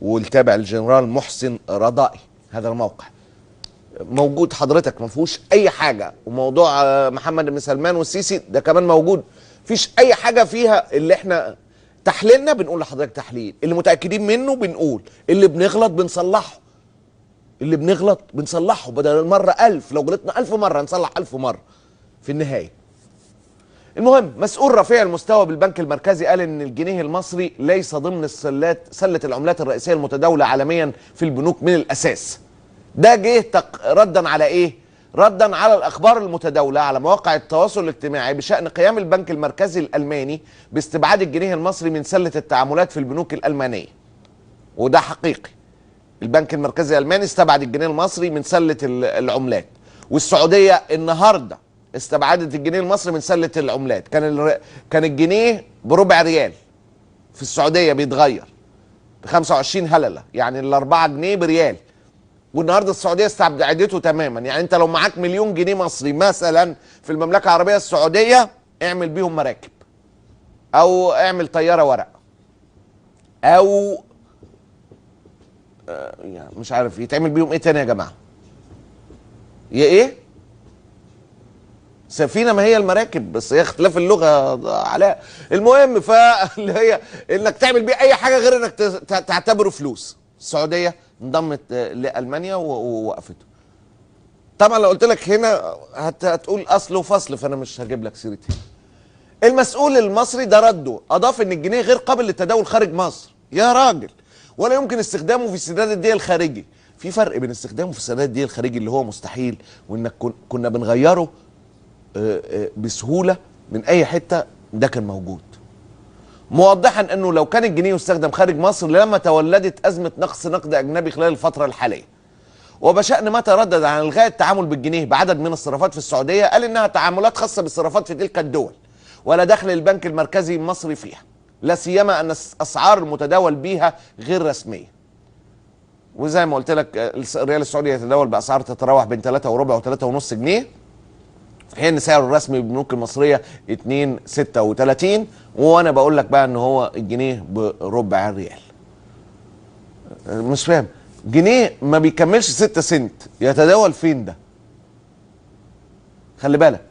والتابع للجنرال محسن رضائي. هذا الموقع موجود حضرتك، ما فيهوش اي حاجه. وموضوع محمد بن سلمان والسيسي ده كمان موجود، مفيش اي حاجه فيها. اللي احنا تحليلنا بنقول لحضرتك تحليل، اللي متاكدين منه بنقول، اللي بنغلط بنصلحه، اللي بنغلط بنصلحه بدل المره 1000. لو غلطنا 1000 مره نصلح 1000 مره في النهايه. المهم، مسؤول رفيع المستوى بالبنك المركزي قال ان الجنيه المصري ليس ضمن سله العملات الرئيسيه المتداوله عالميا في البنوك من الاساس. ده جه ردا على ايه؟ ردا على الاخبار المتداوله على مواقع التواصل الاجتماعي بشان قيام البنك المركزي الالماني باستبعاد الجنيه المصري من سله التعاملات في البنوك الالمانيه. وده حقيقي. البنك المركزي الالماني استبعد الجنيه المصري من سله العملات. والسعوديه النهارده استبعدت الجنيه المصري من سله العملات. كان الجنيه بربع ريال في السعوديه بيتغير ب 25 هلله، يعني ال 4 جنيه بريال. والنهارده السعوديه استبعدته تماما. يعني انت لو معاك مليون جنيه مصري مثلا في المملكه العربيه السعوديه، اعمل بيهم مراكب، او اعمل طياره ورق، او يعني مش عارف يتعمل بيهم ايه تاني يا جماعه. يا ايه؟ سفينه، ما هي المراكب، بس هي اختلاف اللغه علاء. المهم، فاللي هي انك تعمل بيه اي حاجه غير انك تعتبره فلوس. السعوديه انضمت لالمانيا ووقفته. طبعا لو قلت لك هنا هتقول اصل وفصل، فانا مش هجيب لك سيرتي. المسؤول المصري ده رده، اضاف ان الجنيه غير قابل للتداول خارج مصر. يا راجل، ولا يمكن استخدامه في سداد الدين الخارجي. في فرق بين استخدامه في سداد الدين الخارجي اللي هو مستحيل، وانك كنا بنغيره بسهوله من اي حته، ده كان موجود. موضحا انه لو كان الجنيه يستخدم خارج مصر لما تولدت ازمه نقص نقد اجنبي خلال الفتره الحاليه. وبشأن ما تردد عن الغاء التعامل بالجنيه بعدد من الصرافات في السعوديه، قال انها تعاملات خاصه بالصرافات في تلك الدول، ولا دخل البنك المركزي المصري فيها، لا سيما ان اسعار المتداول بها غير رسميه. وزي ما قلت لك، الريال السعودي يتداول باسعار تتراوح بين 3 وربع و3.5 جنيه، في حين سعره الرسمي بالبنوك المصريه 2.36. وانا بقول لك بقى ان هو الجنيه بربع الريال. مش فاهم، جنيه ما بيكملش 6 سنت يتداول فين ده؟ خلي بالك،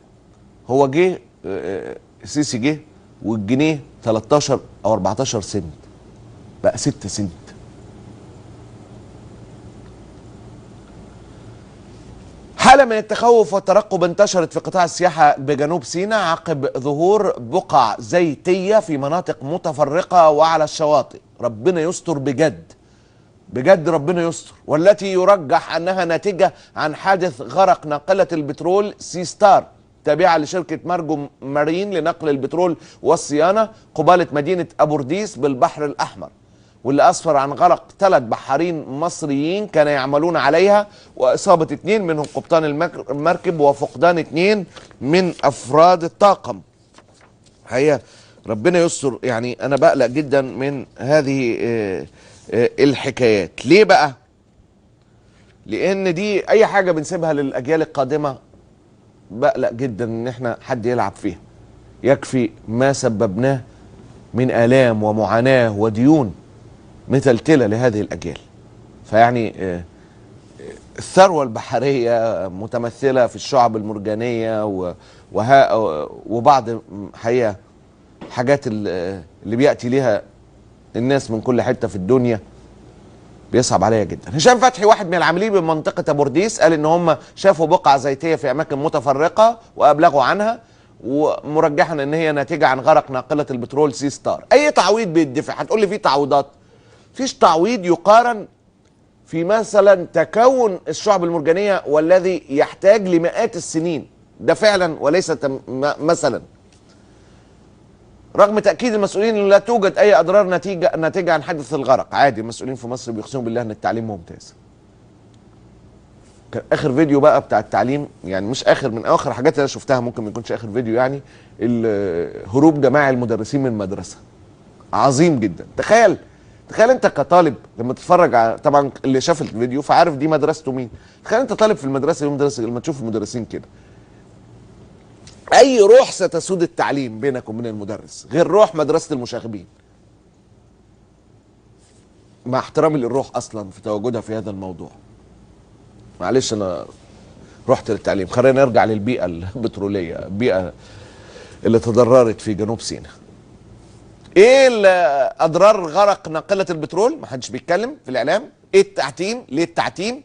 هو جه السيسي جه والجنيه 13 او 14 سنت، بقى 6 سنت. حالة من التخوف والترقب انتشرت في قطاع السياحة بجنوب سيناء عقب ظهور بقع زيتية في مناطق متفرقة وعلى الشواطئ. ربنا يستر بجد، بجد ربنا يستر. والتي يرجح انها ناتجة عن حادث غرق ناقلة البترول سي ستار تابعة لشركة مارجو مارين لنقل البترول والصيانة قبالة مدينة أبورديس بالبحر الأحمر، واللي أسفر عن غرق 3 بحارين مصريين كانوا يعملون عليها، وإصابة 2 منهم قبطان المركب، وفقدان 2 من أفراد الطاقم. هي ربنا يستر. يعني أنا بقلق جدا من هذه الحكايات. ليه بقى؟ لأن دي أي حاجة بنسيبها للأجيال القادمة بقلق جدا ان احنا حد يلعب فيها. يكفي ما سببناه من آلام ومعاناة وديون متلتلة لهذه الأجيال. فيعني الثروة البحرية متمثلة في الشعب المرجانية وبعض حقيقة حاجات اللي بيأتي لها الناس من كل حتة في الدنيا بيصعب عليا جدا. هشام فتحي واحد من العاملين بمنطقة أبورديس قال ان هم شافوا بقع زيتية في اماكن متفرقة وابلغوا عنها، ومرجحا ان هي ناتجة عن غرق ناقلة البترول سي ستار. اي تعويض بيدفع؟ هتقول لي في تعويضات. فيش تعويض يقارن في مثلا تكون الشعب المرجانية والذي يحتاج لمئات السنين، ده فعلا وليس مثلا. رغم تأكيد المسؤولين ان لا توجد اي اضرار ناتجة عن حادث الغرق. عادي، المسؤولين في مصر بيقسموا بالله ان التعليم ممتاز. كان اخر فيديو بقى بتاع التعليم، يعني مش اخر، من اخر حاجات اللي انا شفتها، ممكن ما يكونش اخر فيديو، يعني هروب جماعي المدرسين من المدرسة. عظيم جدا. تخيل انت كطالب لما تتفرج على، طبعا اللي شاف الفيديو فعارف دي مدرسته مين. تخيل انت طالب في المدرسة يوم دراسة لما تشوف المدرسين كده. اي روح ستسود التعليم بينك وبين المدرس غير روح مدرسة المشاغبين. مع احترامي للروح اصلا في تواجدها في هذا الموضوع. معلش انا رحت للتعليم، خلينا نرجع للبيئه البتروليه، البيئه اللي تضررت في جنوب سيناء. ايه اضرار غرق ناقله البترول؟ ما حدش بيتكلم في الاعلام. ايه التعتيم؟ ليه التعتيم؟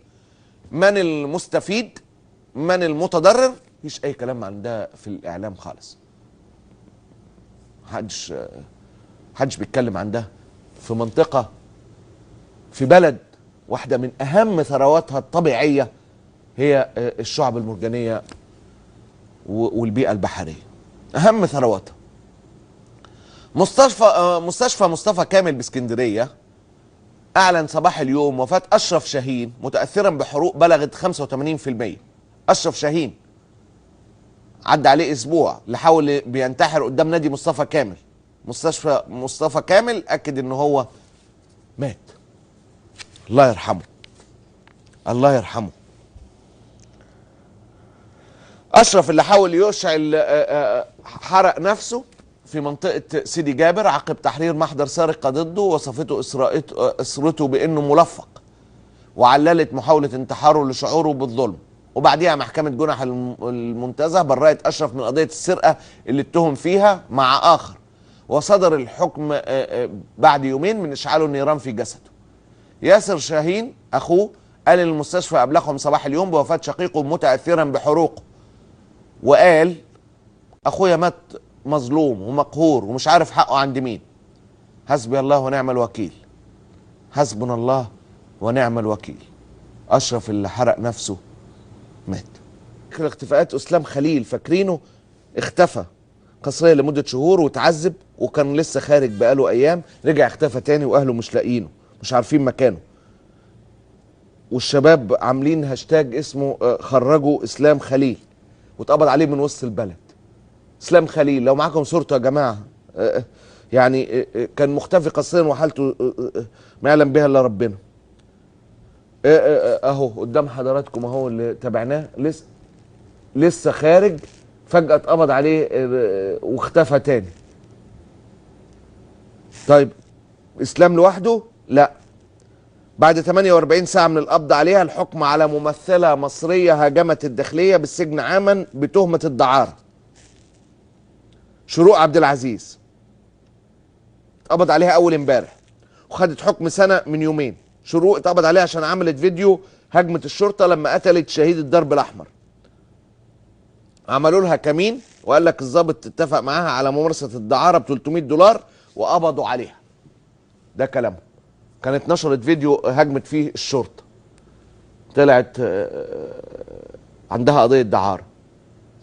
من المستفيد؟ من المتضرر؟ مفيش اي كلام عن ده في الاعلام خالص. محدش بيتكلم عن ده في منطقه، في بلد واحده من اهم ثرواتها الطبيعيه هي الشعب المرجانيه والبيئه البحريه، اهم ثرواتها. مستشفى مصطفى كامل باسكندريه اعلن صباح اليوم وفاه اشرف شاهين متاثرا بحروق بلغت 85%. اشرف شاهين عدى عليه اسبوع لحاول بينتحر قدام نادي مصطفى كامل. مستشفى مصطفى كامل اكد ان هو مات. الله يرحمه، الله يرحمه. اشرف اللي حاول يشعل حرق نفسه في منطقة سيدي جابر عقب تحرير محضر سرقة ضده، وصفته اسرته بانه ملفق، وعللت محاولة انتحاره لشعوره بالظلم. وبعديها محكمة جنح المنتزه برأت اشرف من قضية السرقة اللي اتهم فيها مع اخر، وصدر الحكم بعد يومين من اشعاله النيران في جسده. ياسر شاهين اخوه قال للمستشفى ابلغهم صباح اليوم بوفاة شقيقه متأثرا بحروقه، وقال اخويا مات مظلوم ومقهور ومش عارف حقه عند مين. حسبي الله ونعم الوكيل، حسبنا الله ونعم الوكيل. اشرف اللي حرق نفسه مات. اختفاءات اسلام خليل، فاكرينه؟ اختفى قصريا لمده شهور وتعذب، وكان لسه خارج بقاله ايام، رجع اختفى تاني واهله مش لاقيينه، مش عارفين مكانه. والشباب عاملين هاشتاج اسمه خرجوا اسلام خليل، واتقبض عليه من وسط البلد. اسلام خليل لو معاكم صورته يا جماعه، يعني كان مختفي قصيا وحالته ما يعلم بها الا ربنا. اهو قدام حضراتكم اهو اللي تابعناه، لسه خارج، فجأة اتقبض عليه واختفى تاني. طيب اسلام لوحده؟ لا. بعد 48 ساعة من القبض عليها الحكم على ممثلة مصرية هاجمت الداخلية بالسجن عاما بتهمة الدعارة. شروق عبد العزيز اتقبض عليها اول امبارح وخدت حكم سنة من يومين. شروق اتقبض عليها عشان عملت فيديو هجمة الشرطة لما قتلت شهيد الدرب الاحمر. عملوا لها كمين، وقال لك الضابط اتفق معاها على ممارسة الدعارة ب $300 وقبضوا عليها. ده كلامهم. كانت نشرت فيديو هجمت فيه الشرطة، طلعت عندها قضية دعارة.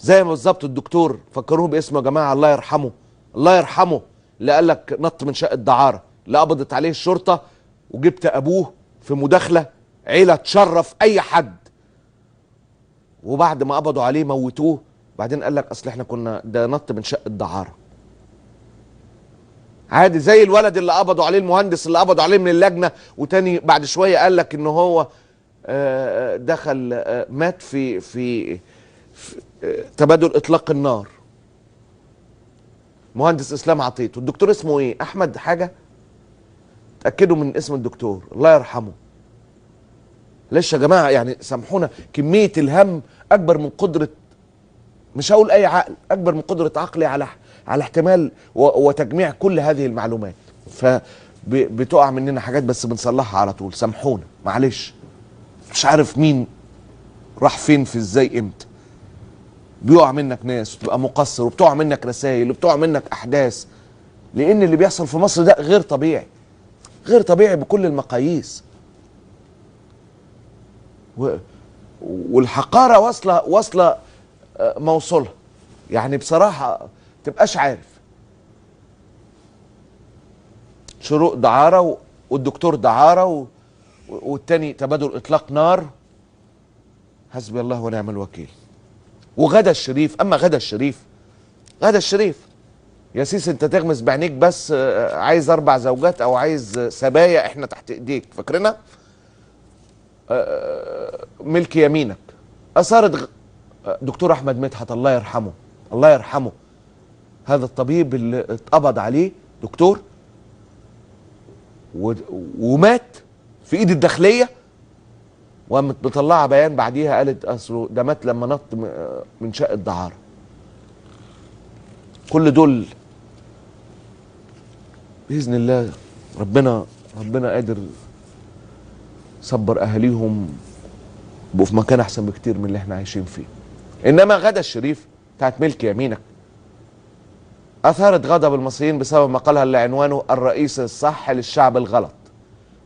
زي ما بالظبط الدكتور، فكروه باسمه يا جماعة، الله يرحمه، الله يرحمه، اللي قال لك نط من شقة دعارة، اللي قبضت عليه الشرطة وجبت ابوه في مداخلة، عيلة تشرف اي حد، وبعد ما قبضوا عليه موتوه. بعدين قال لك اصل احنا كنا ده نط من شقة دعارة. عادي، زي الولد اللي قبضوا عليه، المهندس اللي قبضوا عليه من اللجنة، وتاني بعد شوية قال لك ان هو دخل مات في تبادل اطلاق النار. مهندس اسلام عطيت، والدكتور اسمه ايه؟ احمد حاجة، تأكدوا من اسم الدكتور، الله يرحمه. ليش يا جماعة؟ يعني سامحونا، كمية الهم اكبر من قدرة، مش هقول اي عقل، اكبر من قدرة عقلي على احتمال وتجميع كل هذه المعلومات. فبتقع مننا حاجات بس بنصلحها على طول، سامحونا معلش. مش عارف مين راح فين في ازاي امتى. بيقع منك ناس وتبقى مقصر، وبتقع منك رسائل، وبتقع منك احداث، لان اللي بيحصل في مصر ده غير طبيعي، غير طبيعي بكل المقاييس. والحقارة واصلة موصولها، يعني بصراحة تبقاش عارف. شروق دعارة والدكتور دعارة والتاني تبادل اطلاق نار. حسبي الله ونعم الوكيل. وغدا الشريف، اما غدا الشريف يا سيس انت تغمس بعينيك بس، عايز 4 زوجات او عايز سبايا، احنا تحت ايديك، فاكرنا؟ ملك يمينك. اثارت دكتور احمد مدحت، الله يرحمه، الله يرحمه، هذا الطبيب اللي اتقبض عليه، دكتور ومات في ايد الداخليه، وقامت مطلعه بيان بعديها قالت اصله ده مات لما نط من شقه دعاره. كل دول باذن الله ربنا قادر صبر اهاليهم، بقوا في مكان احسن بكتير من اللي احنا عايشين فيه. انما غدا الشريف بتاعت ملك يمينك اثارت غضب المصريين بسبب مقالها اللي عنوانه الرئيس الصح للشعب الغلط،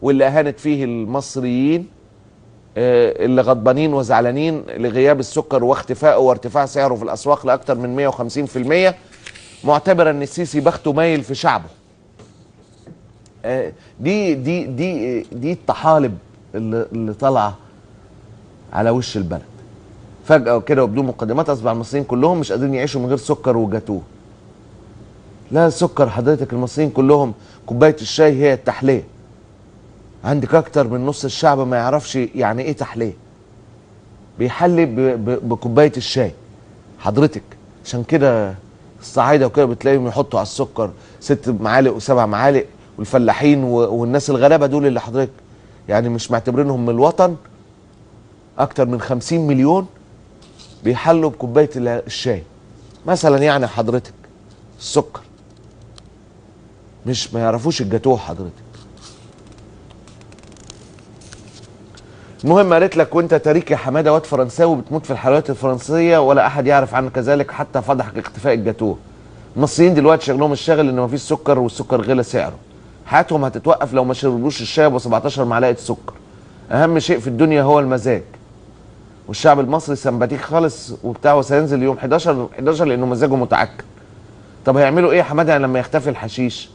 واللي اهانت فيه المصريين اللي غضبانين وزعلانين لغياب السكر واختفائه وارتفاع سعره في الاسواق لاكثر من 150%، معتبرا ان السيسي بخته مايل في شعبه. دي الطحالب اللي طالعه على وش البلد فجأة وكده وبدون مقدمات. اصبح المصريين كلهم مش قادرين يعيشوا من غير سكر وجاتوه. لا سكر حضرتك، المصريين كلهم كوبايه الشاي هي التحليه. عندك اكتر من نص الشعب ما يعرفش يعني ايه تحليه، بيحلي بكوبايه الشاي حضرتك. عشان كده الصعايده وكده بتلاقيهم يحطوا على السكر 6 معالق و7 معالق، والفلاحين والناس الغلابه دول اللي حضرتك يعني مش معتبرينهم من الوطن اكتر من 50 مليون بيحلوا بكوبايه الشاي مثلا. يعني حضرتك السكر مش ما يعرفوش الجاتوه حضرتك. المهم قالت لك وانت تاريك يا حماده واد فرنساوي بتموت في الحلويات الفرنسيه ولا احد يعرف عنك ذلك حتى فضحك اختفاء الجاتوه. المصريين دلوقتي شغلهم الشاغل ان مفيش سكر، والسكر غلى سعره. حياتهم هتتوقف لو ما شربوش الشاي ب 17 معلقه سكر. اهم شيء في الدنيا هو المزاج، والشعب المصري سمباتيك خالص وبتاع، وسينزل يوم 11 لانه مزاجه متعكر. طب هيعملوا ايه يا حماده لما يختفي الحشيش؟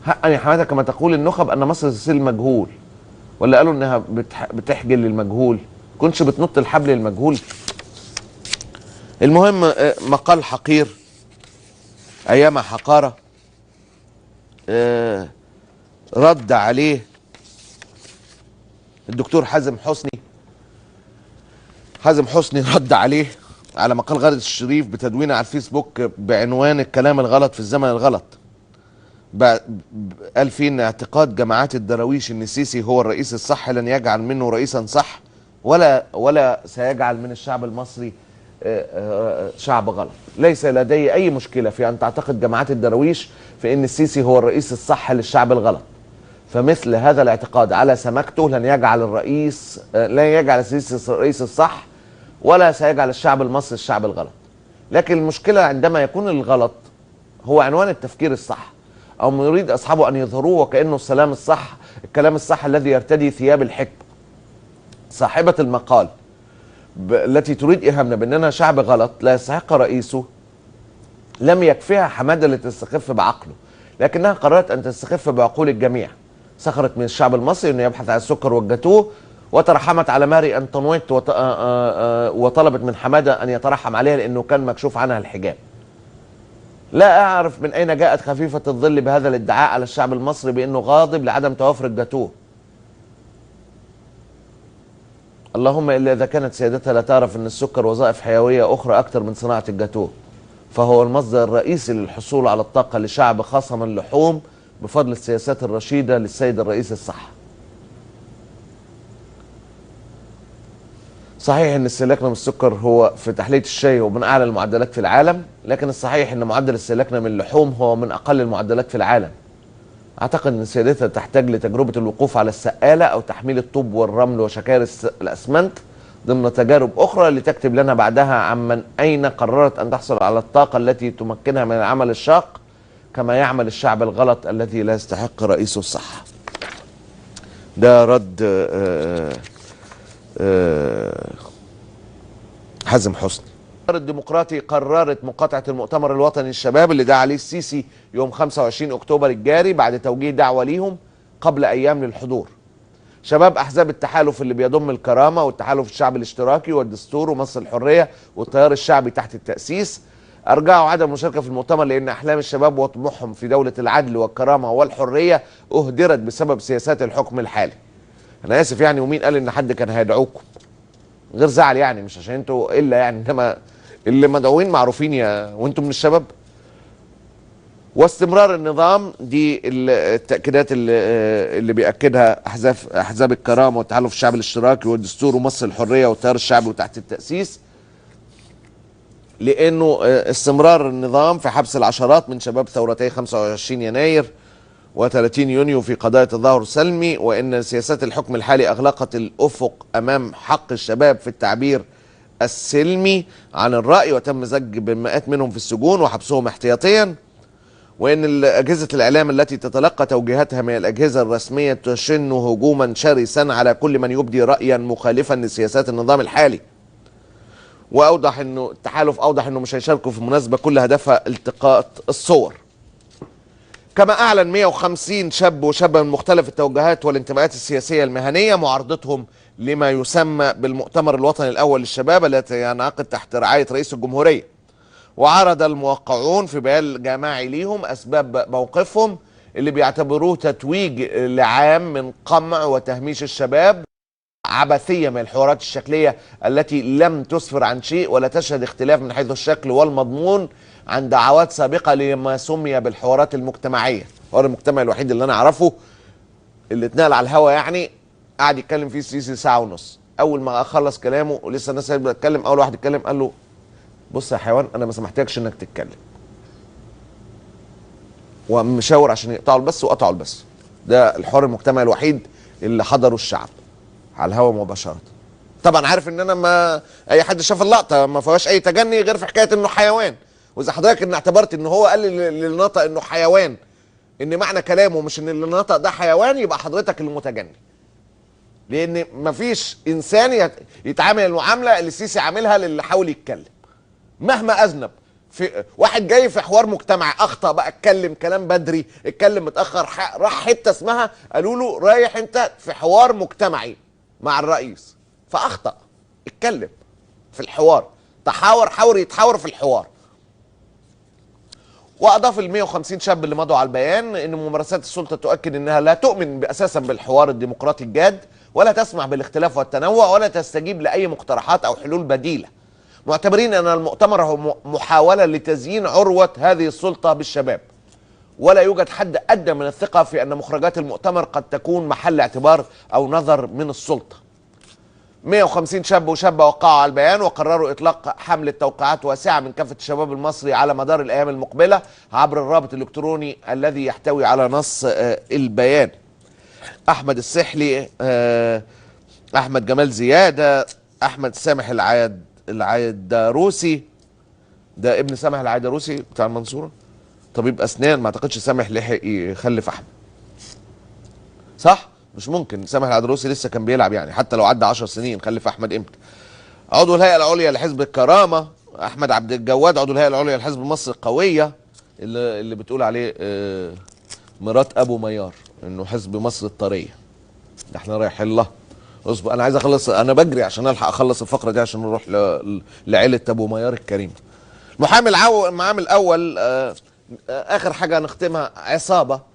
حقا يا حماده كما تقول النخب ان مصر تسيل المجهول، ولا قالوا انها بتحجل للمجهول؟ كنتش بتنط الحبل للمجهول؟ المهم مقال حقير ايام حقاره رد عليه الدكتور حازم حسني رد عليه على مقال غادة الشريف بتدوينه على الفيسبوك بعنوان الكلام الغلط في الزمن الغلط. قال فيه ان اعتقاد جماعات الدراويش ان السيسي هو الرئيس الصح لن يجعل منه رئيسا صح، ولا سيجعل من الشعب المصري شعب غلط. ليس لدي اي مشكله في ان تعتقد جماعات الدراويش في ان السيسي هو الرئيس الصح للشعب الغلط، فمثل هذا الاعتقاد على سمكته لن يجعل السيسي الرئيس الصح، ولا سيجعل الشعب المصري الشعب الغلط. لكن المشكله عندما يكون الغلط هو عنوان التفكير الصح، او يريد اصحابه ان يظهروه وكانه الكلام الصح الذي يرتدي ثياب الحكمه. صاحبه المقال التي تريد ايهامنا باننا شعب غلط لا يستحق رئيسه لم يكفيها حماده لتستخف بعقله، لكنها قررت ان تستخف بعقول الجميع. سخرت من الشعب المصري انه يبحث عن السكر والجاتوه، وترحمت على ماري انطوانيت وطلبت من حماده ان يترحم عليها لانه كان مكشوف عنها الحجاب. لا اعرف من اين جاءت خفيفه الظل بهذا الادعاء على الشعب المصري بانه غاضب لعدم توافر الجاتوه. اللهم الا اذا كانت سيادتها لا تعرف ان السكر وظائف حيويه اخرى اكثر من صناعه الجاتوه، فهو المصدر الرئيسي للحصول على الطاقه لشعب خصم اللحوم بفضل السياسات الرشيده للسيد الرئيس الصح. صحيح ان استهلاكنا من السكر هو في تحليه الشاي هو من اعلى المعدلات في العالم، لكن الصحيح ان معدل استهلاكنا من اللحوم هو من اقل المعدلات في العالم. اعتقد ان سيادتها تحتاج لتجربه الوقوف على السقاله او تحميل الطوب والرمل وشكاير الاسمنت ضمن تجارب اخرى لتكتب لنا بعدها عمن اين قررت ان تحصل على الطاقه التي تمكنها من العمل الشاق كما يعمل الشعب الغلط الذي لا يستحق رئيسه الصح. ده رد حازم حسني. الديمقراطي قررت مقاطعة المؤتمر الوطني للشباب اللي دعا عليه السيسي يوم 25 أكتوبر الجاري بعد توجيه دعوة ليهم قبل أيام للحضور. شباب أحزاب التحالف اللي بيضم الكرامة والتحالف الشعبي الاشتراكي والدستور ومصر الحرية والتيار الشعبي تحت التأسيس أرجعوا عدم المشاركة في المؤتمر لأن أحلام الشباب وطموحهم في دولة العدل والكرامة والحرية أهدرت بسبب سياسات الحكم الحالي. أنا آسف يعني، ومين قال إن حد كان هيدعوكم؟ غير زعل يعني، مش عشان انتوا الا يعني، انما اللي مدعوين معروفين وانتوا من الشباب. واستمرار النظام، دي التأكيدات اللي بيأكدها أحزاب الكرامة والتحالف الشعبي الاشتراكي والدستور ومصر الحرية والتيار الشعبي وتحت التأسيس، لأنه استمرار النظام في حبس العشرات من شباب ثورتي 25 يناير و30 يونيو في قضايا تظاهر سلمي، وإن سياسات الحكم الحالي أغلقت الأفق أمام حق الشباب في التعبير السلمي عن الرأي، وتم زج بالمئات منهم في السجون وحبسهم احتياطيا، وإن أجهزة الإعلام التي تتلقى توجيهاتها من الأجهزة الرسمية تشن هجوما شرسا على كل من يبدي رأيا مخالفا لسياسات النظام الحالي. وأوضح إنه التحالف أوضح إنه مش هيشاركوا في مناسبة كل هدفها التقاط الصور. كما أعلن 150 شاب وشابة من مختلف التوجهات والانتماءات السياسية المهنية معارضتهم لما يسمى بالمؤتمر الوطني الأول للشباب الذي ينعقد تحت رعاية رئيس الجمهورية. وعرض الموقعون في بيان جماعي ليهم أسباب موقفهم اللي بيعتبروه تتويج لعام من قمع وتهميش الشباب، عبثية من الحوارات الشكلية التي لم تسفر عن شيء ولا تشهد اختلاف من حيث الشكل والمضمون عن دعوات سابقة لما سمي بالحوارات المجتمعية. الحوار المجتمعي الوحيد اللي أنا أعرفه اللي اتنقل على الهوا، يعني قعد يتكلم فيه السيسي ساعة ونص. أول ما خلص كلامه ولسه الناس بتتكلم، أول واحد اتكلم قال له بص يا حيوان أنا ما سمحتكش إنك تتكلم، ومشاور عشان يقطعوا البث وقطعوا البث. ده الحوار المجتمعي الوحيد اللي حضره الشعب على الهوا مباشرة. طبعا عارف ان انا ما اي حد شاف اللقطه ما فيهاش اي تجني غير في حكايه انه حيوان. واذا حضرتك ان اعتبرت ان هو قال للي نطق انه حيوان ان معنى كلامه مش ان اللي نطق ده حيوان، يبقى حضرتك اللي متجني. لان ما فيش انسان يتعامل المعامله اللي السيسي عاملها للي حاول يتكلم مهما اذنب. في واحد جاي في حوار مجتمعي اخطا بقى، اتكلم كلام بدري، اتكلم متاخر، راح حته اسمها قالوا له رايح انت في حوار مجتمعي مع الرئيس فاخطا، اتكلم في الحوار، حاور يتحاور في الحوار. واضاف ال 150 شاب اللي مضوا على البيان ان ممارسات السلطه تؤكد انها لا تؤمن اساسا بالحوار الديمقراطي الجاد، ولا تسمح بالاختلاف والتنوع، ولا تستجيب لاي مقترحات او حلول بديله، معتبرين ان المؤتمر هو محاوله لتزيين عروه هذه السلطه بالشباب، ولا يوجد حد ادنى من الثقه في ان مخرجات المؤتمر قد تكون محل اعتبار او نظر من السلطه. 150 شاب وشابة وقعوا على البيان وقرروا إطلاق حملة توقيعات واسعة من كافة الشباب المصري على مدار الأيام المقبلة عبر الرابط الإلكتروني الذي يحتوي على نص البيان. أحمد السحلي، أحمد جمال زيادة، أحمد سامح العيدروسي، ده ابن سامح العيدروسي بتاع المنصورة، طبيب أسنان، ما أعتقدش سامح لحق يخلف أحمد، صح؟ مش ممكن، سامح العدروسي لسه كان بيلعب يعني، حتى لو عدى 10 سنين خلف احمد امتى؟ عضو الهيئه العليا لحزب الكرامه احمد عبد الجواد، عضو الهيئه العليا لحزب مصر القويه اللي بتقول عليه مرات ابو ميار انه حزب مصر الطريه. ده احنا رايحين له. اصبر انا عايز اخلص، انا بجري عشان الحق اخلص الفقره دي عشان نروح لعيله ابو ميار الكريم. المحامي العام الاول، اخر حاجه نختمها، عصابه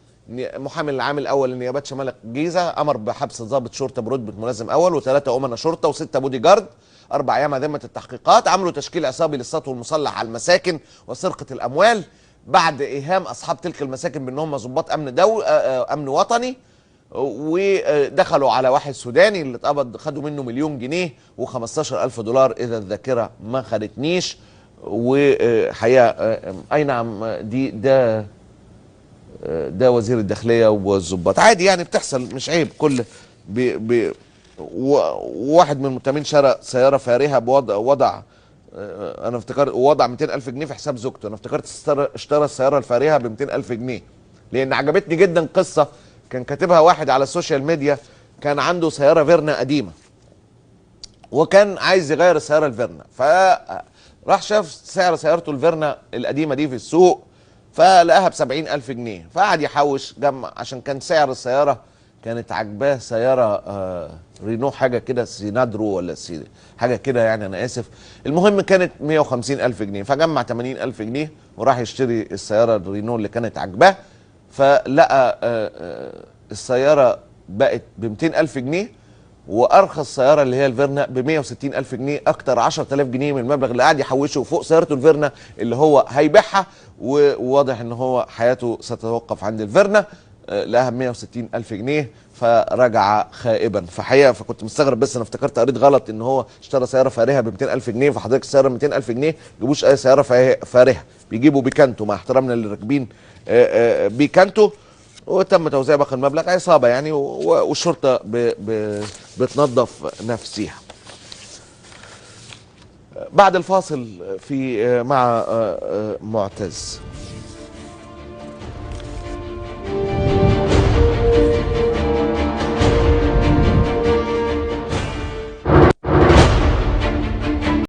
محامي العام الاول لنيابات شمال الجيزه امر بحبس ضابط شرطه برتبه ملازم اول وثلاثه امناء شرطه وسته بودي جارد 4 ايام ذمه التحقيقات. عملوا تشكيل عصابي للسطو المسلح على المساكن وسرقه الاموال بعد ايهام اصحاب تلك المساكن بانهم ضباط امن وطني، ودخلوا على واحد سوداني اللي اتقبض خدوا منه 1,000,000 جنيه و15,000 دولار اذا الذاكره ما خدتنيش. وحقيقه اي نعم ده وزير الداخليه والظباط، عادي يعني بتحصل مش عيب. كل واحد من المتهمين شرى سياره فارهه بوضع انا افتكرت وضع 200,000 جنيه في حساب زوجته، انا افتكرت اشترى السياره الفارهه ب 200,000 جنيه، لان عجبتني جدا قصه كان كاتبها واحد على السوشيال ميديا. كان عنده سياره فيرنا قديمه وكان عايز يغير السياره الفيرنا، فراح شاف سعر سيارته الفيرنا القديمه دي في السوق فلقاها ب70,000 جنيه، فقعد يحوش جمع عشان كان سعر السياره كانت عجباه سياره رينو حاجه كده سينادرو ولا حاجه كده يعني انا اسف. المهم كانت 150,000 جنيه، فجمع 80,000 جنيه وراح يشتري السياره الرينو اللي كانت عجباه، فلقى السياره بقت ب 200,000 جنيه وارخص سياره اللي هي الفيرنا ب 160 الف جنيه، اكتر 10,000 جنيه من المبلغ اللي قاعد يحوشه فوق سيارته الفيرنا اللي هو هيبيعها، وواضح ان هو حياته ستتوقف عند الفيرنا. لها 160 الف جنيه فرجع خائبا. فكنت مستغرب، بس انا افتكرت قريت غلط ان هو اشترى سياره فارهه ب 200 الف جنيه. فحضرتك السياره 200 الف جنيه، ما تجيبوش اي سياره فارهه، بيجيبوا بيكانتو، مع احترامنا اللي راكبين بيكانتو. وتم توزيع باقي المبلغ عصابه يعني، والشرطه بتنظف نفسها. بعد الفاصل في مع معتز.